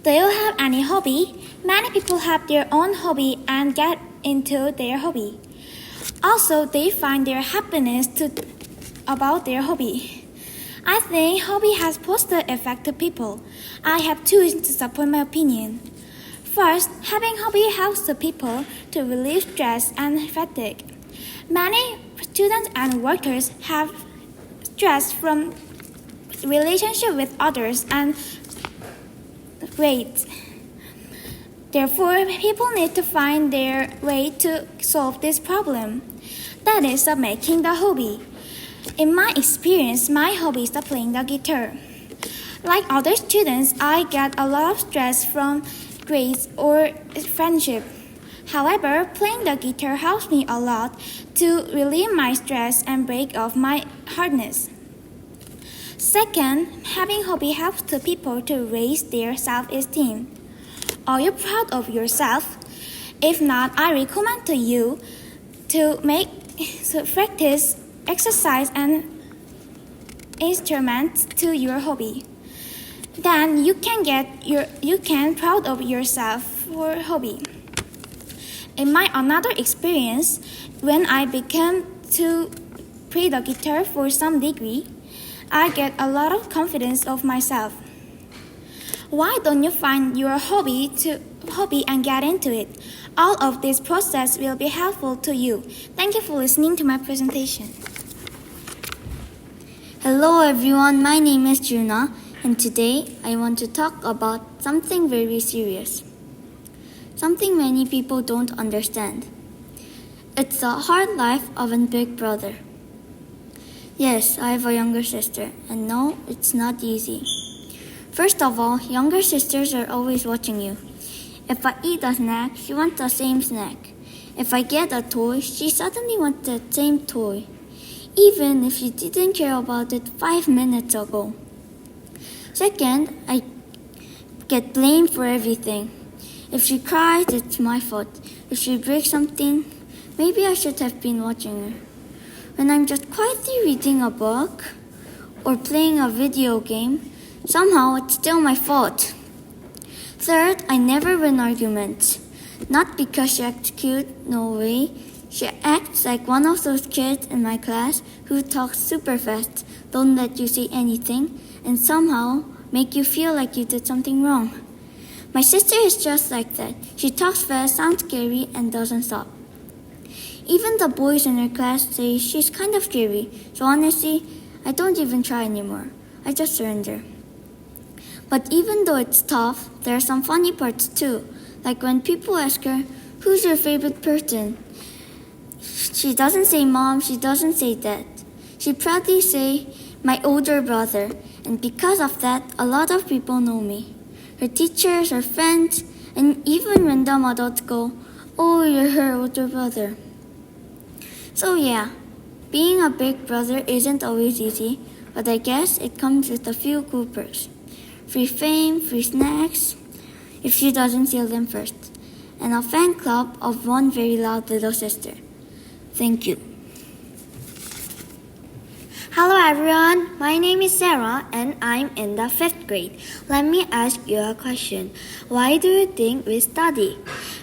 Do you have any hobby? Many people have their own hobby and get into their hobby. Also, they find their happiness about their hobby. I think hobby has positive effect to people. I have two reasons to support my opinion. First, having hobby helps the people to relieve stress and fatigue. Many students and workers have stress from relationship with others and grades. Therefore, people need to find their way to solve this problem. That is of making the hobby. In my experience, my hobby is playing the guitar. Like other students, I get a lot of stress from grades or friendship. However, playing the guitar helps me a lot to relieve my stress and break off my hardness. Second, having hobby helps the people to raise their self-esteem. Are you proud of yourself? If not, I recommend to you to practice exercise and instruments to your hobby. Then you can proud of yourself for hobby. In my another experience, when I began to play the guitar for some degree, I get a lot of confidence of myself. Why don't you find your hobby and get into it? All of this process will be helpful to you. Thank you for listening to my presentation. Hello everyone, my name is Joonha, and today I want to talk about something very serious. Something many people don't understand. It's the hard life of a big brother. Yes, I have a younger sister, and no, it's not easy. First of all, younger sisters are always watching you. If I eat a snack, she wants the same snack. If I get a toy, she suddenly wants the same toy, even if she didn't care about it 5 minutes ago. Second, I get blamed for everything. If she cries, it's my fault. If she breaks something, maybe I should have been watching her. When I'm just quietly reading a book or playing a video game, somehow it's still my fault. Third, I never win arguments. Not because she acts cute, no way. She acts like one of those kids in my class who talks super fast, don't let you say anything, and somehow make you feel like you did something wrong. My sister is just like that. She talks fast, sounds scary, and doesn't stop. Even the boys in her class say she's kind of scary, so honestly, I don't even try anymore. I just surrender. But even though it's tough, there are some funny parts too, like when people ask her, "Who's your favorite person?" She doesn't say mom, she doesn't say dad. She proudly say, "My older brother," and because of that, a lot of people know me. Her teachers, her friends, and even random adults go, "Oh, you're her older brother." So yeah, being a big brother isn't always easy, but I guess it comes with a few cool perks. Free fame, free snacks, if she doesn't steal them first, and a fan club of one very loud little sister. Thank you. Hello everyone, my name is Sara and I'm in the 5th grade. Let me ask you a question. Why do you think we study?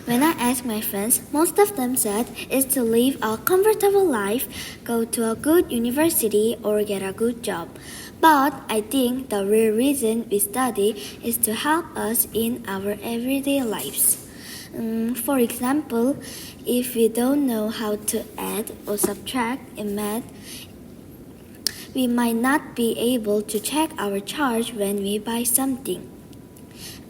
When I asked my friends, most of them said it's to live a comfortable life, go to a good university or get a good job. But I think the real reason we study is to help us in our everyday lives. For example, if we don't know how to add or subtract in math, we might not be able to check our charge when we buy something.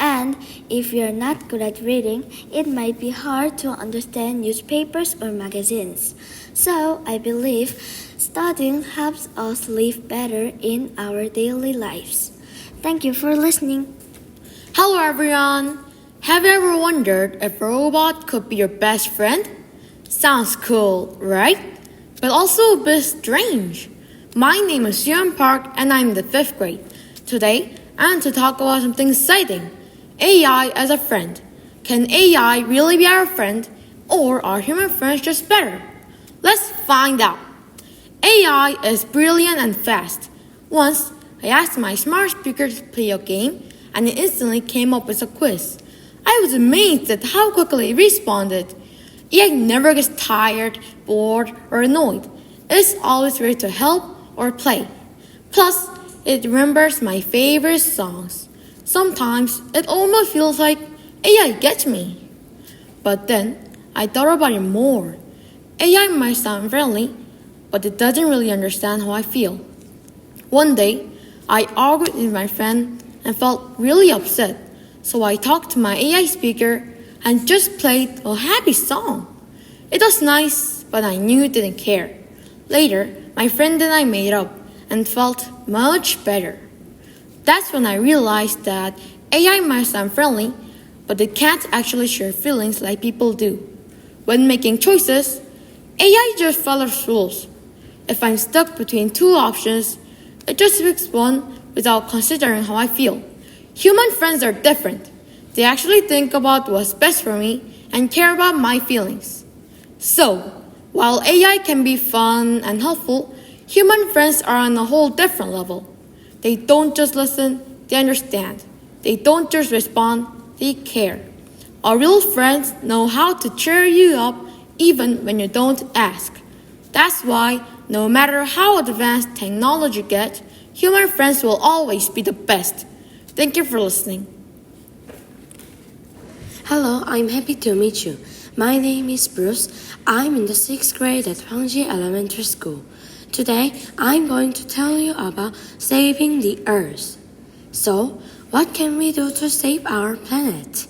And if we are not good at reading, it might be hard to understand newspapers or magazines. So I believe studying helps us live better in our daily lives. Thank you for listening. Hello everyone! Have you ever wondered if a robot could be your best friend? Sounds cool, right? But also a bit strange. My name is Soohyun Park and I'm in the 5th grade. Today, I'm to talk about something exciting. AI as a friend. Can AI really be our friend, or are human friends just better? Let's find out. AI is brilliant and fast. Once, I asked my smart speaker to play a game, and it instantly came up with a quiz. I was amazed at how quickly it responded. AI never gets tired, bored, or annoyed. It's always ready to help or play. Plus, it remembers my favorite songs. Sometimes it almost feels like AI gets me. But then I thought about it more. AI might sound friendly, but it doesn't really understand how I feel. One day, I argued with my friend and felt really upset, so I talked to my AI speaker and just played a happy song. It was nice, but I knew it didn't care. Later, my friend and I made up and felt much better. That's when I realized that AI might sound friendly, but it can't actually share feelings like people do. When making choices, AI just follows rules. If I'm stuck between two options, it just picks one without considering how I feel. Human friends are different. They actually think about what's best for me and care about my feelings. So, while AI can be fun and helpful, human friends are on a whole different level. They don't just listen, they understand. They don't just respond, they care. Our real friends know how to cheer you up even when you don't ask. That's why, no matter how advanced technology gets, human friends will always be the best. Thank you for listening. Hello, I'm happy to meet you. My name is Bruce. I'm in the 6th grade at Hwangji Elementary School. Today, I'm going to tell you about saving the Earth. So, what can we do to save our planet?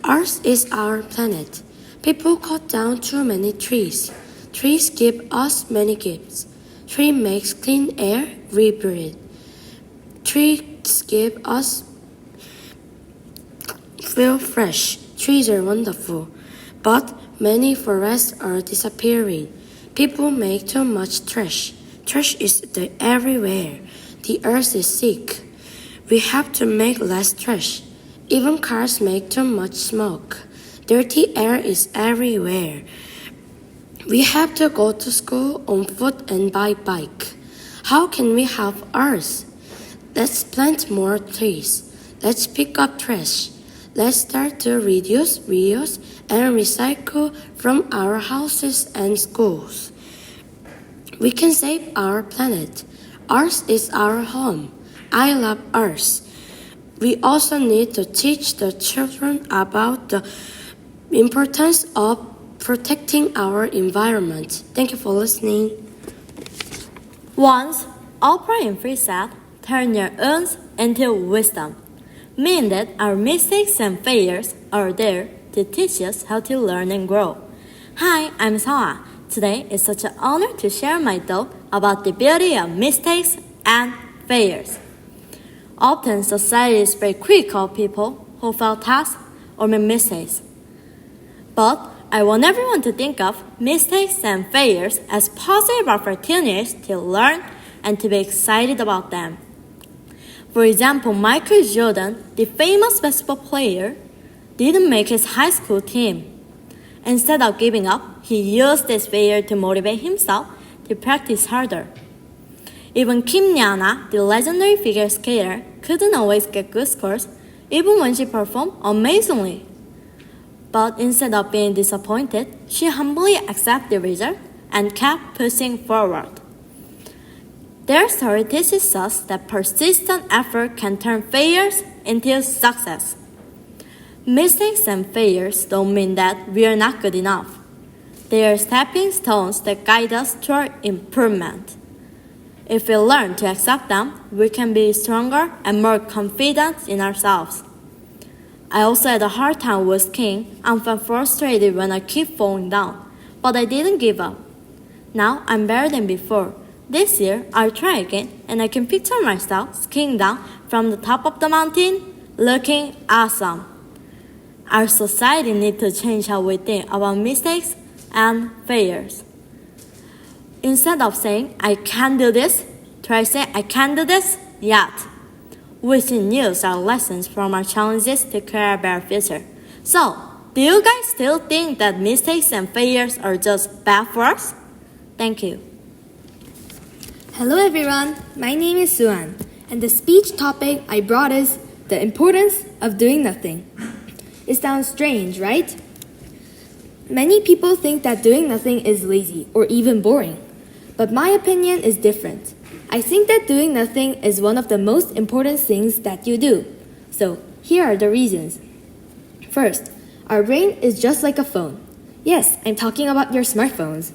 Earth is our planet. People cut down too many trees. Trees give us many gifts. Tree makes clean air we breathe. Trees give us feel fresh. Trees are wonderful. But many forests are disappearing. People make too much trash. Trash is everywhere. The earth is sick. We have to make less trash. Even cars make too much smoke. Dirty air is everywhere. We have to go to school on foot and by bike. How can we help Earth? Let's plant more trees. Let's pick up trash. Let's start to reduce, reuse, and recycle from our houses and schools. We can save our planet. Earth is our home. I love Earth. We also need to teach the children about the importance of protecting our environment. Thank you for listening. Once, Oprah Winfrey said, "Turn your wounds into wisdom," meaning that our mistakes and failures are there to teach us how to learn and grow. Hi, I'm Sara. Today is such an honor to share my thought about the beauty of mistakes and failures. Often, society is very critical of people who fail tasks or make mistakes. But I want everyone to think of mistakes and failures as positive opportunities to learn and to be excited about them. For example, Michael Jordan, the famous basketball player, didn't make his high school team. Instead of giving up, he used this failure to motivate himself to practice harder. Even Kim Nyana, the legendary figure skater, couldn't always get good scores, even when she performed amazingly. But instead of being disappointed, she humbly accepted the result and kept pushing forward. Their story teaches us that persistent effort can turn failures into success. Mistakes and failures don't mean that we are not good enough. They are stepping stones that guide us toward improvement. If we learn to accept them, we can be stronger and more confident in ourselves. I also had a hard time with skiing and felt frustrated when I keep falling down, but I didn't give up. Now I'm better than before. This year, I'll try again, and I can picture myself skiing down from the top of the mountain, looking awesome. Our society needs to change how we think about mistakes and failures. Instead of saying, "I can't do this," try saying, "I can't do this yet." We should use our lessons from our challenges to create a better future. So, do you guys still think that mistakes and failures are just bad for us? Thank you. Hello everyone, my name is Suan, and the speech topic I brought is the importance of doing nothing. It sounds strange, right? Many people think that doing nothing is lazy or even boring, but my opinion is different. I think that doing nothing is one of the most important things that you do. So, here are the reasons. First, our brain is just like a phone. Yes, I'm talking about your smartphones.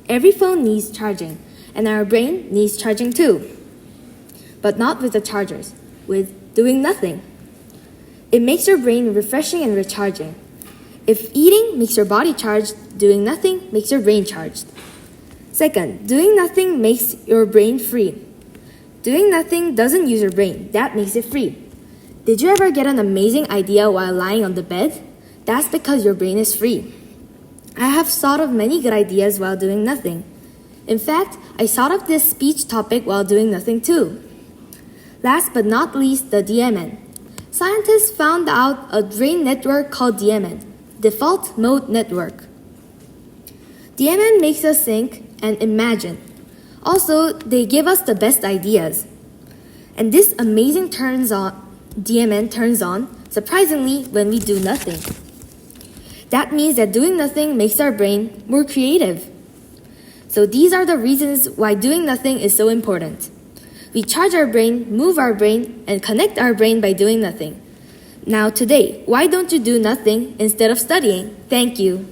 Every phone needs charging, and our brain needs charging too. But not with the chargers, with doing nothing. It makes your brain refreshing and recharging. If eating makes your body charged, doing nothing makes your brain charged. Second, doing nothing makes your brain free. Doing nothing doesn't use your brain, that makes it free. Did you ever get an amazing idea while lying on the bed? That's because your brain is free. I have thought of many good ideas while doing nothing. In fact, I thought of this speech topic while doing nothing too. Last but not least, the DMN. Scientists found out a brain network called DMN, Default Mode Network. DMN makes us think and imagine. Also, they give us the best ideas. And this amazing DMN turns on, surprisingly, when we do nothing. That means that doing nothing makes our brain more creative. So these are the reasons why doing nothing is so important. We charge our brain, move our brain, and connect our brain by doing nothing. Now today, why don't you do nothing instead of studying? Thank you.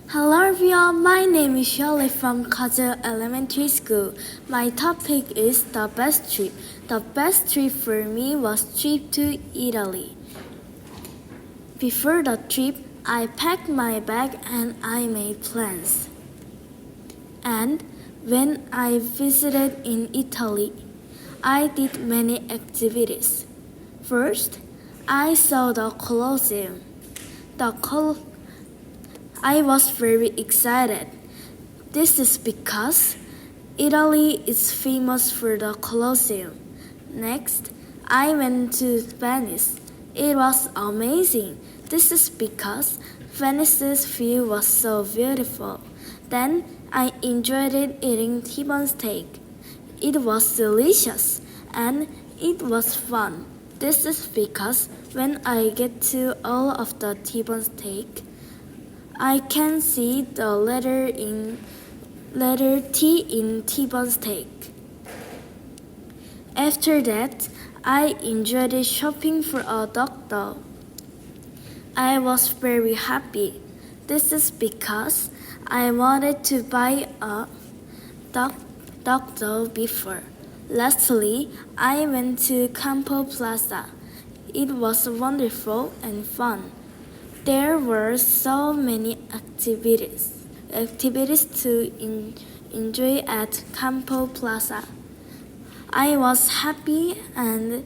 Hello everyone, my name is Shirley from Caltech Elementary School. My topic is the best trip. The best trip for me was trip to Italy. Before the trip, I packed my bag and I made plans. And when I visited in Italy, I did many activities. First, I saw the Colosseum. I was very excited. This is because Italy is famous for the Colosseum. Next, I went to Venice. It was amazing. This is because Venice's view was so beautiful. Then I enjoyed eating T-bone steak. It was delicious and it was fun. This is because when I get to all of the T-bone steak, I can see the letter T in T-bone steak. After that, I enjoyed shopping for a dog doll. I was very happy. This is because I wanted to buy a dog doll before. Lastly, I went to Campo Plaza. It was wonderful and fun. There were so many activities to enjoy at Campo Plaza. I was happy and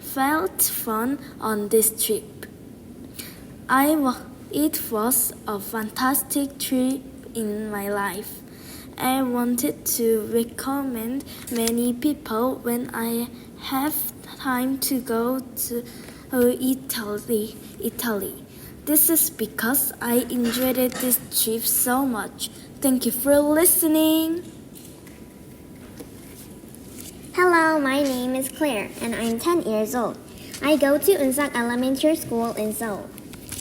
felt fun on this trip. It was a fantastic trip in my life. I wanted to recommend many people when I have time to go to Italy. This is because I enjoyed this trip so much. Thank you for listening. Hello, my name is Claire and I'm 10 years old. I go to Unsak Elementary School in Seoul.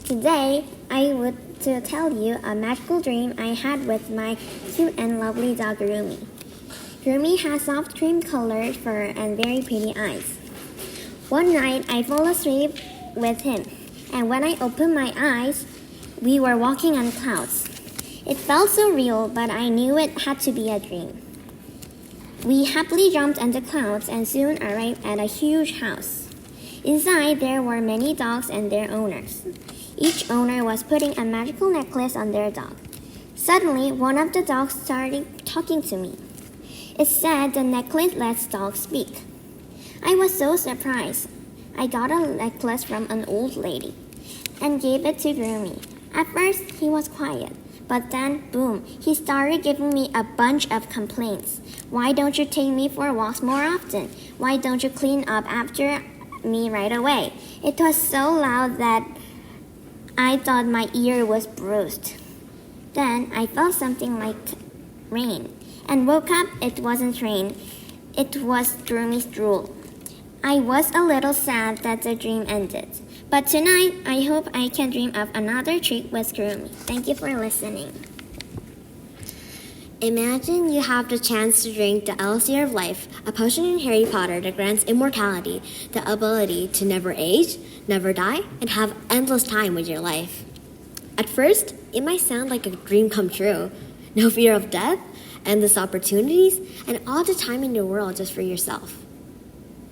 Today, I would to tell you a magical dream I had with my cute and lovely dog Rumi. Rumi has soft cream colored fur and very pretty eyes. One night, I fell asleep with him, and when I opened my eyes, we were walking on clouds. It felt so real, but I knew it had to be a dream. We happily jumped into clouds and soon arrived at a huge house. Inside, there were many dogs and their owners. Each owner was putting a magical necklace on their dog. Suddenly, one of the dogs started talking to me. It said the necklace lets dogs speak. I was so surprised. I got a necklace from an old lady and gave it to Rumi. At first, he was quiet, but then, boom, he started giving me a bunch of complaints. Why don't you take me for walks more often? Why don't you clean up after me right away? It was so loud that I thought my ear was bruised. Then I felt something like rain and woke up. It wasn't rain. It was Rumi's drool. I was a little sad that the dream ended. But tonight, I hope I can dream of another trick with Kurumi. Thank you for listening. Imagine you have the chance to drink the elixir of life, a potion in Harry Potter that grants immortality, the ability to never age, never die, and have endless time with your life. At first, it might sound like a dream come true. No fear of death, endless opportunities, and all the time in the world just for yourself.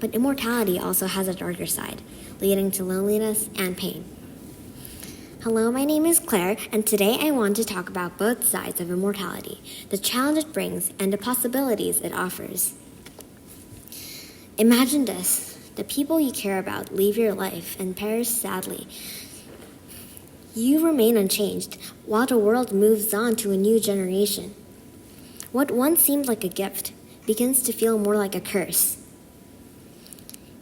But immortality also has a darker side, leading to loneliness and pain. Hello, my name is Claire, and today I want to talk about both sides of immortality, the challenge it brings, and the possibilities it offers. Imagine this. The people you care about leave your life and perish sadly. You remain unchanged, while the world moves on to a new generation. What once seemed like a gift begins to feel more like a curse.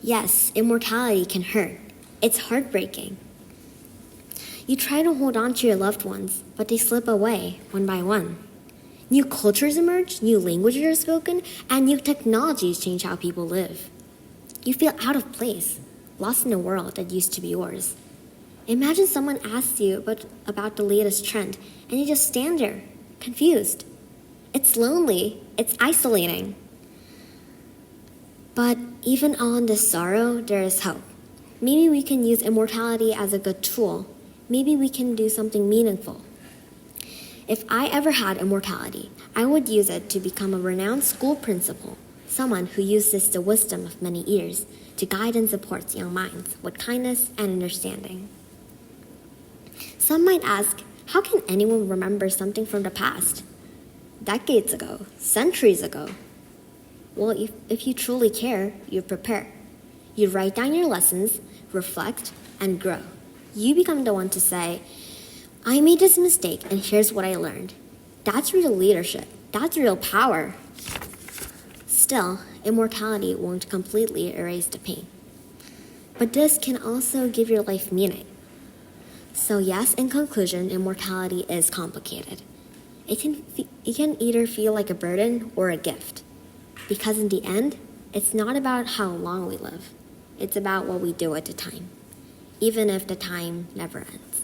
Yes, immortality can hurt. It's heartbreaking. You try to hold on to your loved ones, but they slip away one by one. New cultures emerge, new languages are spoken, and new technologies change how people live. You feel out of place, lost in a world that used to be yours. Imagine someone asks you about the latest trend, and you just stand there, confused. It's lonely, it's isolating. But even on this sorrow, there is hope. Maybe we can use immortality as a good tool. Maybe we can do something meaningful. If I ever had immortality, I would use it to become a renowned school principal, someone who uses the wisdom of many years to guide and support young minds with kindness and understanding. Some might ask, how can anyone remember something from the past? Decades ago, centuries ago. Well, if you truly care, you prepare. You write down your lessons, reflect, and grow. You become the one to say, I made this mistake and here's what I learned. That's real leadership. That's real power. Still, immortality won't completely erase the pain. But this can also give your life meaning. So yes, in conclusion, immortality is complicated. It can either feel like a burden or a gift. Because in the end, it's not about how long we live. It's about what we do at the time, even if the time never ends.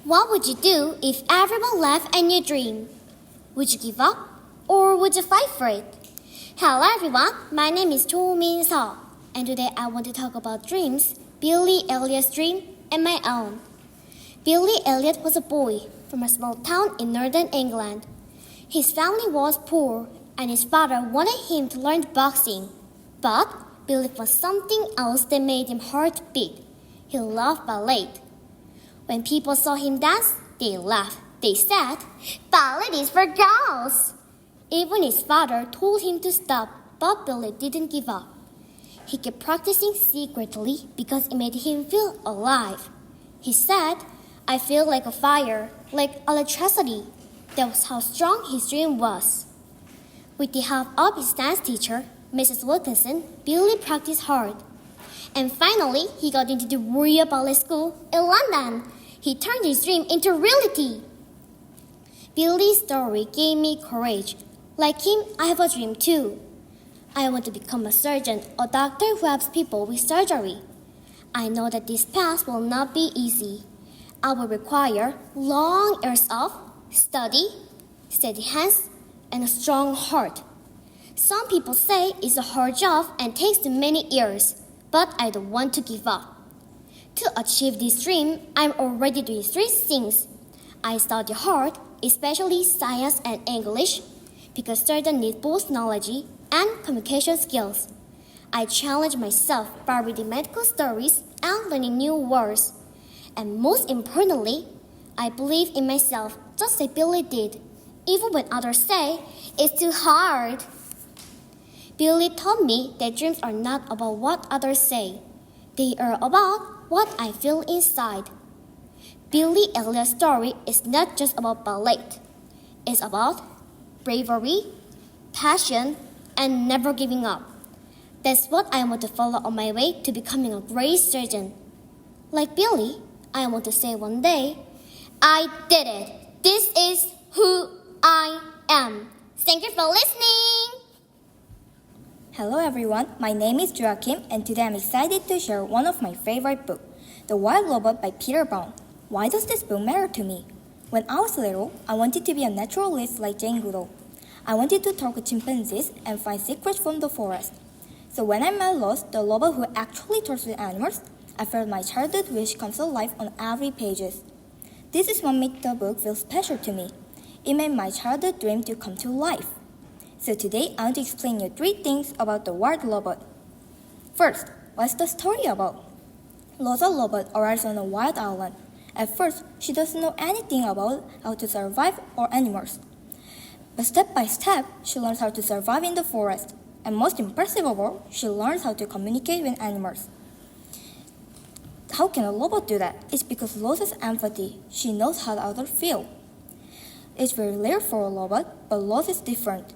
What would you do if everyone left and you dream? Would you give up? Or would you fight for it? Hello everyone, my name is Joonha, and today I want to talk about dreams, Billy Elliot's dream, and my own. Billy Elliot was a boy from a small town in northern England. His family was poor, and his father wanted him to learn boxing. But Billy was something else that made him heart beat. He loved ballet. When people saw him dance, they laughed. They said, ballet is for girls. Even his father told him to stop, but Billy didn't give up. He kept practicing secretly because it made him feel alive. He said, I feel like a fire, like electricity. That was how strong his dream was. With the help of his dance teacher, Mrs. Wilkinson, Billy practiced hard. And finally, he got into the Royal Ballet School in London. He turned his dream into reality. Billy's story gave me courage. Like him, I have a dream too. I want to become a surgeon or doctor who helps people with surgery. I know that this path will not be easy. I will require long years of study, steady hands, and a strong heart. Some people say it's a hard job and takes many years, but I don't want to give up. To achieve this dream, I'm already doing 3 things. I study hard, especially science and English, because students need both knowledge and communication skills. I challenge myself by reading medical stories and learning new words. And most importantly, I believe in myself just like Billy did, even when others say it's too hard. Billy taught me that dreams are not about what others say. They are about what I feel inside. Billy Elliot's story is not just about ballet. It's about bravery, passion, and never giving up. That's what I want to follow on my way to becoming a great surgeon. Like Billy, I want to say one day, I did it. This is who I am. Thank you for listening. Hello everyone, my name is Joachim and today I'm excited to share one of my favorite books, The Wild Robot by Peter Brown. Why does this book matter to me? When I was little, I wanted to be a naturalist like Jane Goodall. I wanted to talk with chimpanzees and find secrets from the forest. So when I met Lost, the robot who actually talks with animals, I felt my childhood wish comes alive on every page. This is what made the book feel special to me. It made my childhood dream to come to life. So today I want to explain you 3 things about the wild robot. First, what's the story about? Lost robot arrives on a wild island. At first, she doesn't know anything about how to survive or animals. But step by step, she learns how to survive in the forest. And most impressive of all, she learns how to communicate with animals. How can a robot do that? It's because Lost has empathy. She knows how others feel. It's very rare for a robot, but Lost is different.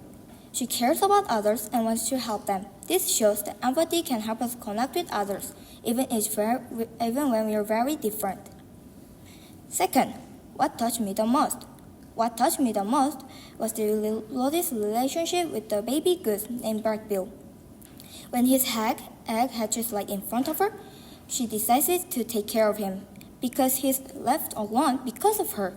She cares about others and wants to help them. This shows that empathy can help us connect with others, even when we are very different. Second, what touched me the most? What touched me the most was the Lot's relationship with the baby goose named Bill. When his egg hatches right in front of her, she decides to take care of him because he's left alone because of her.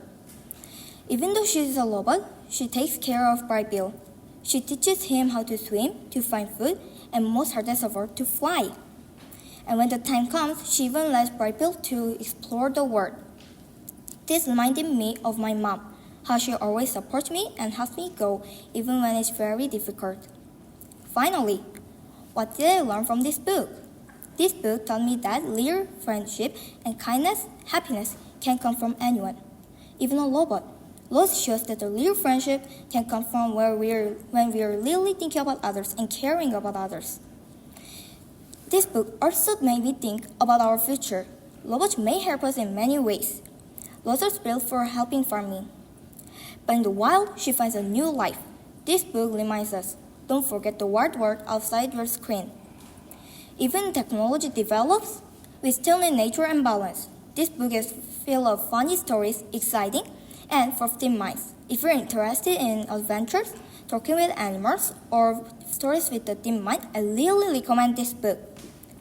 Even though she is a robot, she takes care of Bill. She teaches him how to swim, to find food, and most hardest of all, to fly. And when the time comes, she even lets Bill to explore the world. This reminded me of my mom, how she always supports me and helps me go even when it's very difficult. Finally, what did I learn from this book? This book taught me that real friendship and kindness, happiness can come from anyone, even a robot. Lost shows that the real friendship can come from when we are really thinking about others and caring about others. This book also made me think about our future. Robots may help us in many ways. Lost is built for helping farming. But in the wild, she finds a new life. This book reminds us, don't forget the wild world outside your screen. Even technology develops, we still need nature and balance. This book is full of funny stories, exciting, and for teen minds. If you're interested in adventures, talking with animals, or stories with the teen mind, I really recommend this book.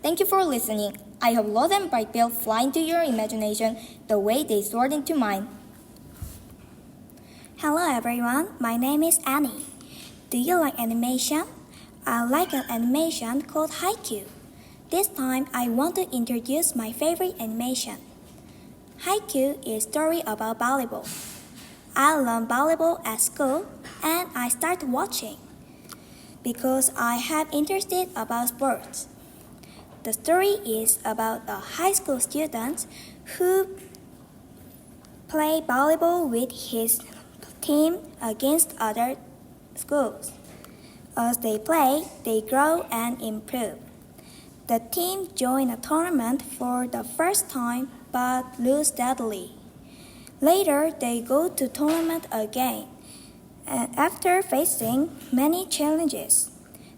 Thank you for listening. I hope Lost and Bill fly into your imagination the way they soared into mine. Hello everyone, my name is Annie. Do you like animation? I like an animation called Haikyuu. This time I want to introduce my favorite animation. Haikyuu is a story about volleyball. I learned volleyball at school and I started watching because I have interested about sports. The story is about a high school student who play volleyball with his team against other schools. As they play, they grow and improve. The team join a tournament for the first time but lose steadily. Later, they go to tournament again. And after facing many challenges,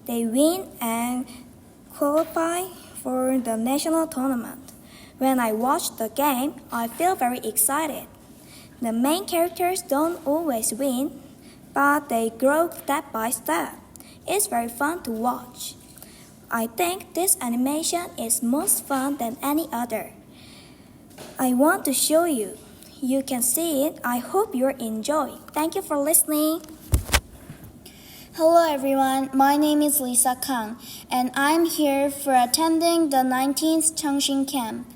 they win and qualify for the national tournament. When I watch the game, I feel very excited. The main characters don't always win, but they grow step by step. It's very fun to watch. I think this animation is most fun than any other. I want to show you. You can see it. I hope you enjoy. Thank you for listening. Hello everyone, my name is Lisa Kang, and I'm here for attending the 19th Changshin Camp.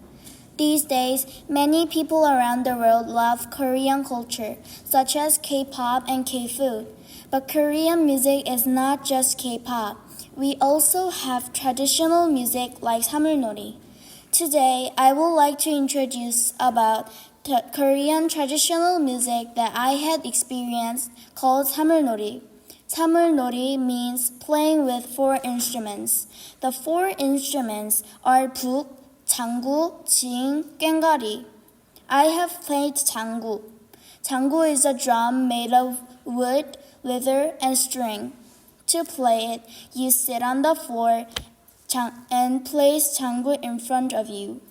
These days, many people around the world love Korean culture, such as K-pop and K-food. But Korean music is not just K-pop. We also have traditional music like Samulnori. Today, I would like to introduce about Korean traditional music that I had experienced called Samulnori. Samulnori means playing with 4 instruments. The 4 instruments are 북, 장구, 징, 꽹과리. I have played 장구. 장구 is a drum made of wood, leather, and string. To play it, you sit on the floor and place 장구 in front of you.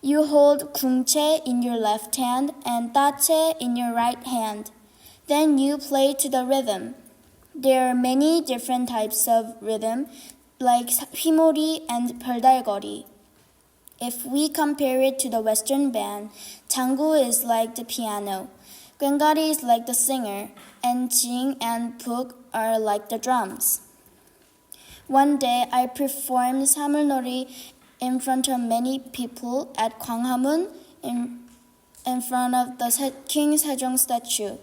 You hold 궁채 in your left hand and 따채 in your right hand. Then you play to the rhythm. There are many different types of rhythm, like himori and perdargori. If we compare it to the Western band, tango is like the piano, gwangari is like the singer, and jing and puk are like the drums. One day I performed samulnori in front of many people at Gwanghwamun in front of the King Sejong statue.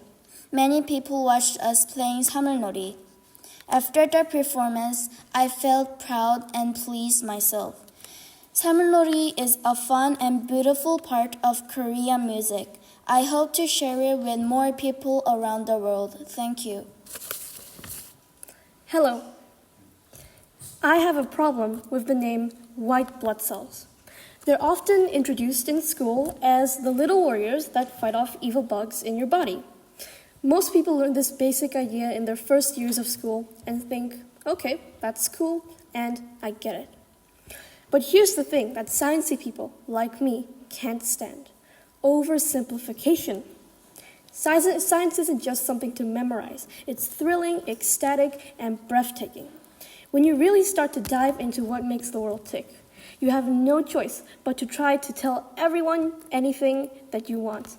Many people watched us playing samulnori. After the performance, I felt proud and pleased myself. Samulnori is a fun and beautiful part of Korean music. I hope to share it with more people around the world. Thank you. Hello. I have a problem with the name white blood cells. They're often introduced in school as the little warriors that fight off evil bugs in your body. Most people learn this basic idea in their first years of school and think, okay, that's cool, and I get it. But here's the thing that sciencey people, like me, can't stand. Oversimplification. Science isn't just something to memorize. It's thrilling, ecstatic, and breathtaking. When you really start to dive into what makes the world tick, you have no choice but to try to tell everyone anything that you want.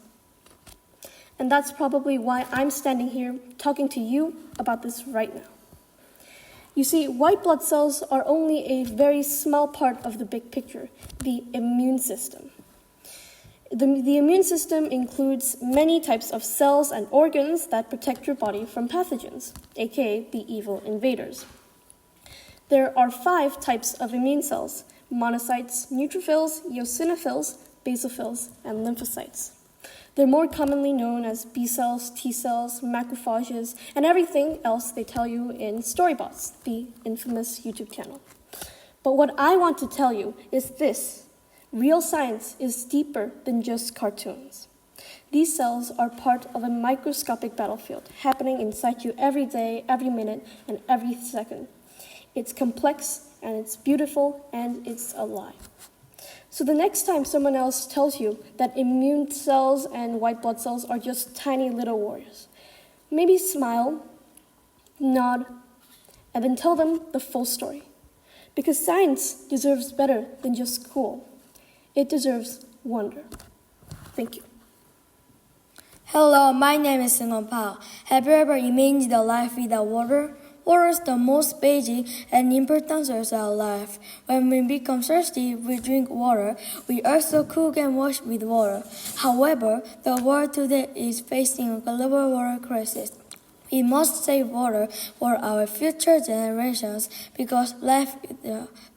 And that's probably why I'm standing here talking to you about this right now. You see, white blood cells are only a very small part of the big picture, the immune system. The immune system includes many types of cells and organs that protect your body from pathogens, aka the evil invaders. There are 5 types of immune cells: monocytes, neutrophils, eosinophils, basophils, and lymphocytes. They're more commonly known as B cells, T cells, macrophages, and everything else they tell you in Storybots, the infamous YouTube channel. But what I want to tell you is this: real science is deeper than just cartoons. These cells are part of a microscopic battlefield happening inside you every day, every minute, and every second. It's complex, and it's beautiful, and it's alive. So the next time someone else tells you that immune cells and white blood cells are just tiny little warriors, maybe smile, nod, and then tell them the full story. Because science deserves better than just cool. It deserves wonder. Thank you. Hello, my name is Soohyun Park. Have you ever imagined a life without water? Water is the most basic and important source of life. When we become thirsty, we drink water. We also cook and wash with water. However, the world today is facing a global water crisis. We must save water for our future generations because life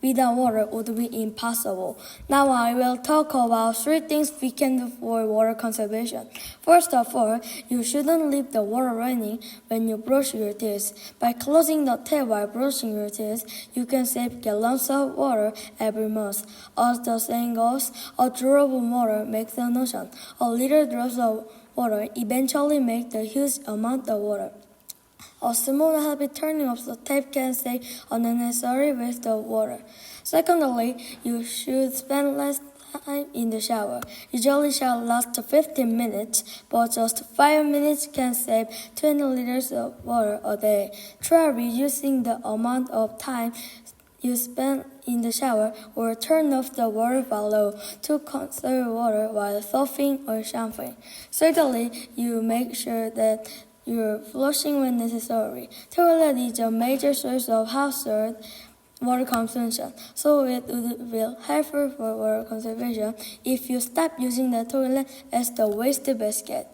without water would be impossible. Now I will talk about 3 things we can do for water conservation. First of all, you shouldn't leave the water running when you brush your teeth. By closing the tap while brushing your teeth, you can save gallons of water every month. As the saying goes, a drop of water makes an ocean. A little drops of water eventually make a huge amount of water. A small habit turning off the tap can save unnecessary waste of water. Secondly, you should spend less time in the shower. Usually shower lasts 15 minutes, but just 5 minutes can save 20 liters of water a day. Try reducing the amount of time you spend in the shower or turn off the water valve to conserve water while soaping or shampooing. Thirdly, you make sure that you're flushing when necessary. Toilet is a major source of household water consumption, so it would be helpful for water conservation if you stop using the toilet as the waste basket.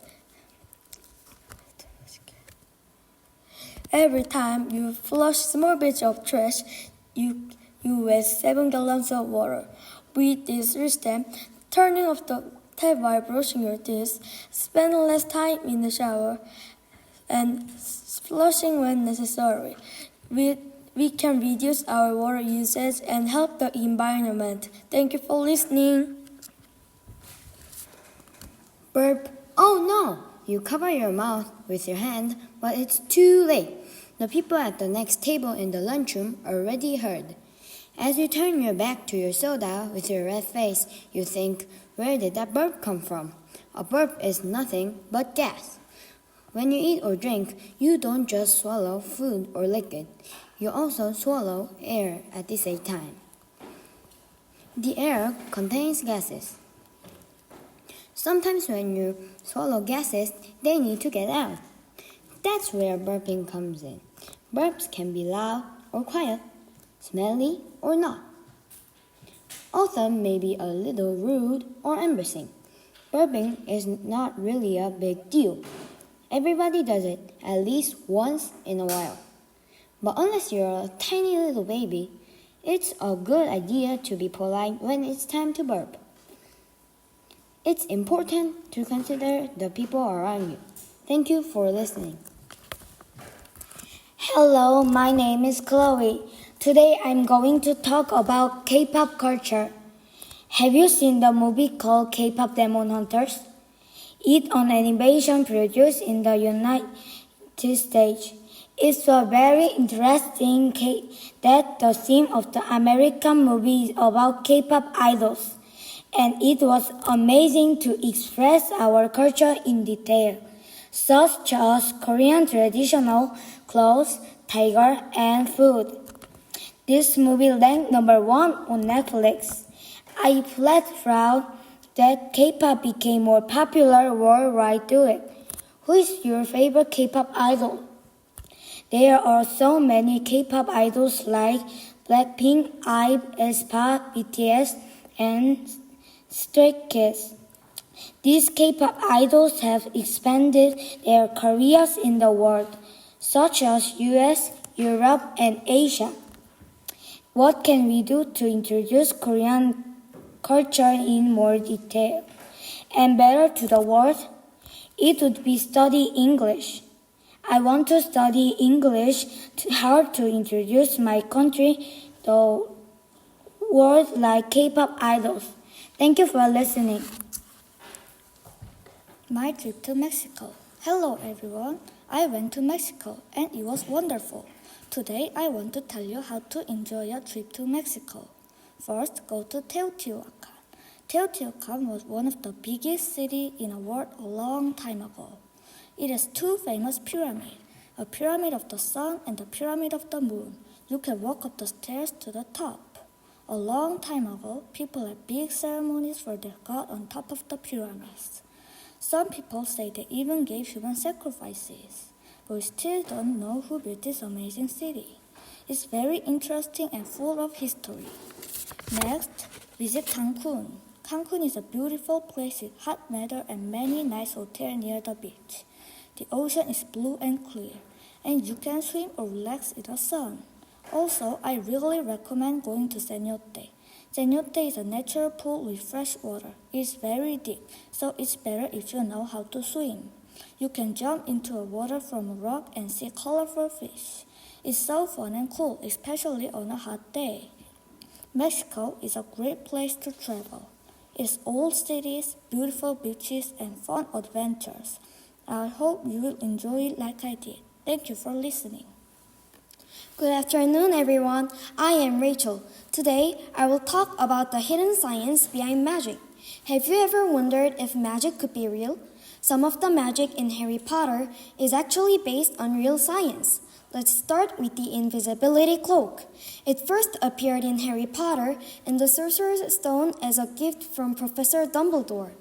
Every time you flush small bits of trash, you waste 7 gallons of water. With this system, turning off the tap while brushing your teeth, spend less time in the shower, and flushing when necessary. We can reduce our water usage and help the environment. Thank you for listening. Burp. Oh no! You cover your mouth with your hand, but it's too late. The people at the next table in the lunchroom already heard. As you turn your back to your soda with your red face, you think, where did that burp come from? A burp is nothing but gas. When you eat or drink, you don't just swallow food or liquid. You also swallow air at the same time. The air contains gases. Sometimes when you swallow gases, they need to get out. That's where burping comes in. Burps can be loud or quiet, smelly or not. Often may be a little rude or embarrassing. Burping is not really a big deal. Everybody does it at least once in a while. But unless you're a tiny little baby, it's a good idea to be polite when it's time to burp. It's important to consider the people around you. Thank you for listening. Hello, my name is Chloe. Today I'm going to talk about K-pop culture. Have you seen the movie called K-pop Demon Hunters? It's an animation produced in the United States. It's a very interesting case that the theme of the American movie is about K-pop idols, and it was amazing to express our culture in detail, such as Korean traditional clothes, tiger, and food. This movie ranked number 1 on Netflix. I felt proud that K-pop became more popular worldwide due to it. Who is your favorite K-pop idol? There are so many K-pop idols like Blackpink, IVE, aespa, BTS, and Stray Kids. These K-pop idols have expanded their careers in the world, such as US, Europe, and Asia. What can we do to introduce Korean culture in more detail and better to the world? It would be study English. I want to study English to help to introduce my country to the world like K-pop idols. Thank you for listening. My trip to Mexico. Hello everyone. I went to Mexico and it was wonderful. Today I want to tell you how to enjoy a trip to Mexico. First, go to Teotihuacan. Teotihuacan was one of the biggest cities in the world a long time ago. It has 2 famous pyramids, a pyramid of the sun and a pyramid of the moon. You can walk up the stairs to the top. A long time ago, people had big ceremonies for their god on top of the pyramids. Some people say they even gave human sacrifices, but we still don't know who built this amazing city. It's very interesting and full of history. Next, visit Cancun. Cancun is a beautiful place with hot weather and many nice hotels near the beach. The ocean is blue and clear, and you can swim or relax in the sun. Also, I really recommend going to Cenote. Cenote is a natural pool with fresh water. It's very deep, so it's better if you know how to swim. You can jump into the water from a rock and see colorful fish. It's so fun and cool, especially on a hot day. Mexico is a great place to travel. It's old cities, beautiful beaches, and fun adventures. I hope you will enjoy it like I did. Thank you for listening. Good afternoon, everyone. I am Rachel. Today, I will talk about the hidden science behind magic. Have you ever wondered if magic could be real? Some of the magic in Harry Potter is actually based on real science. Let's start with the invisibility cloak. It first appeared in Harry Potter and the Sorcerer's Stone as a gift from Professor Dumbledore.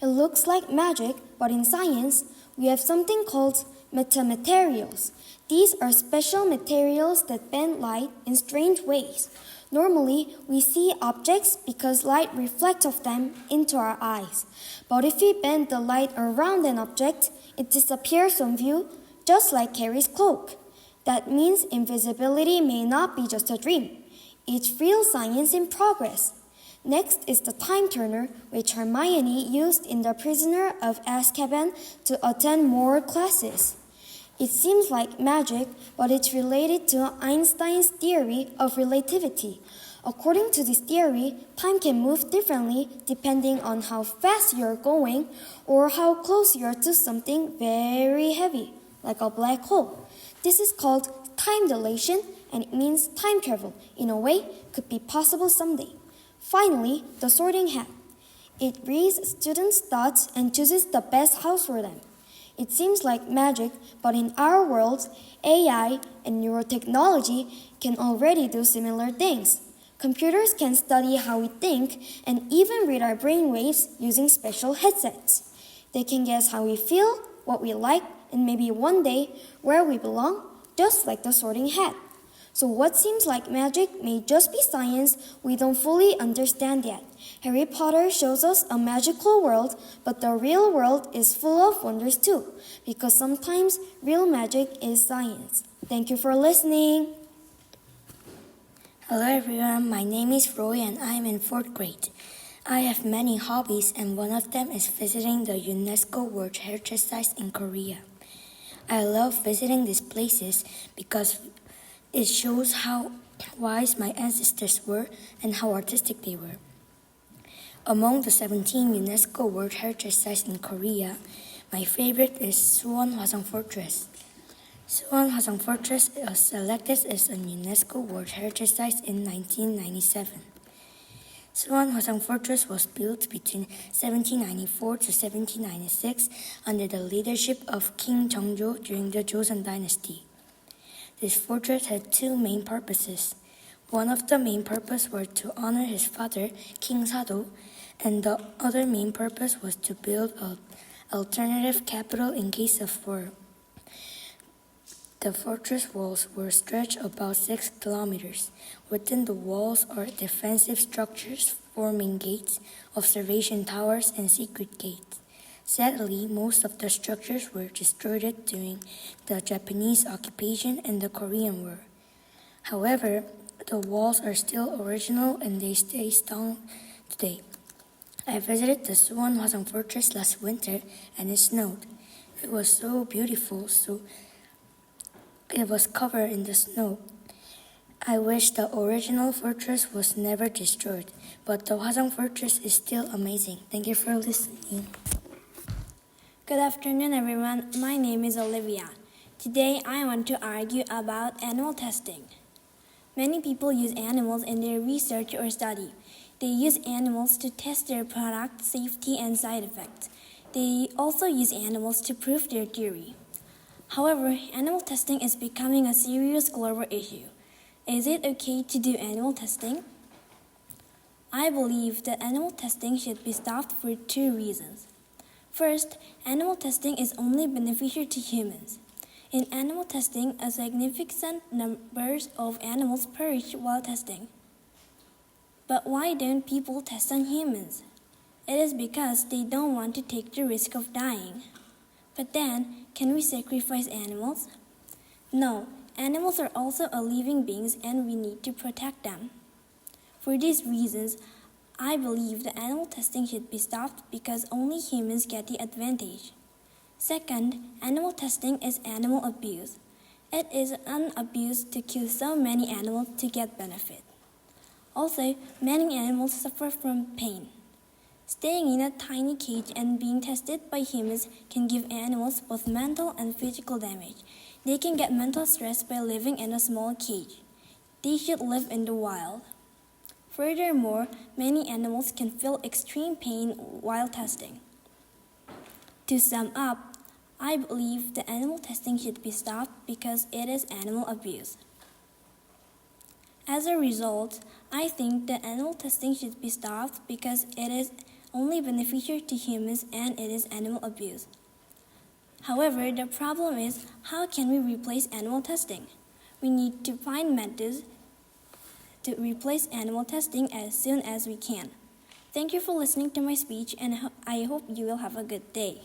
It looks like magic, but in science, we have something called metamaterials. These are special materials that bend light in strange ways. Normally, we see objects because light reflects off them into our eyes. But if we bend the light around an object, it disappears from view, just like Harry's cloak. That means invisibility may not be just a dream. It's real science in progress. Next is the time turner, which Hermione used in The Prisoner of Azkaban to attend more classes. It seems like magic, but it's related to Einstein's theory of relativity. According to this theory, time can move differently depending on how fast you're going or how close you are to something very heavy, like a black hole. This is called time dilation, and it means time travel, in a way, could be possible someday. Finally, the sorting hat. It reads students' thoughts and chooses the best house for them. It seems like magic, but in our world, AI and neurotechnology can already do similar things. Computers can study how we think and even read our brain waves using special headsets. They can guess how we feel, what we like, and maybe one day where we belong, just like the Sorting Hat. So what seems like magic may just be science we don't fully understand yet. Harry Potter shows us a magical world, but the real world is full of wonders too, because sometimes real magic is science. Thank you for listening. Hello everyone, my name is Roy and I'm in 4th grade. I have many hobbies and one of them is visiting the UNESCO World Heritage Sites in Korea. I love visiting these places because it shows how wise my ancestors were and how artistic they were. Among the 17 UNESCO World Heritage Sites in Korea, my favorite is Suan Fortress. Suan Fortress was selected as a UNESCO World Heritage Site in 1997. Suan Fortress was built between 1794 to 1796 under the leadership of King Jeongjo during the Joseon dynasty. This fortress had two main purposes. One of the main purposes was to honor his father, King Sado, and the other main purpose was to build an alternative capital in case of war. The fortress walls were stretched about 6 kilometers. Within the walls are defensive structures forming gates, observation towers, and secret gates. Sadly, most of the structures were destroyed during the Japanese occupation and the Korean War. However, the walls are still original and they stay strong today. I visited the Suan Fortress last winter and it snowed. It was so beautiful, so it was covered in the snow. I wish the original fortress was never destroyed, but the Hwasong Fortress is still amazing. Thank you for listening. Good afternoon, everyone. My name is Olivia. Today, I want to argue about animal testing. Many people use animals in their research or study. They use animals to test their product safety and side effects. They also use animals to prove their theory. However, animal testing is becoming a serious global issue. Is it okay to do animal testing? I believe that animal testing should be stopped for 2 reasons. First, animal testing is only beneficial to humans. In animal testing, a significant number of animals perish while testing. But why don't people test on humans? It is because they don't want to take the risk of dying. But then, can we sacrifice animals? No, animals are also a living beings and we need to protect them. For these reasons, I believe that animal testing should be stopped because only humans get the advantage. Second, animal testing is animal abuse. It is an abuse to kill so many animals to get benefit. Also, many animals suffer from pain. Staying in a tiny cage and being tested by humans can give animals both mental and physical damage. They can get mental stress by living in a small cage. They should live in the wild. Furthermore, many animals can feel extreme pain while testing. To sum up, I believe that animal testing should be stopped because it is animal abuse. As a result, I think that animal testing should be stopped because it is only beneficial to humans and it is animal abuse. However, the problem is, how can we replace animal testing? We need to find methods to replace animal testing as soon as we can. Thank you for listening to my speech and I hope you will have a good day.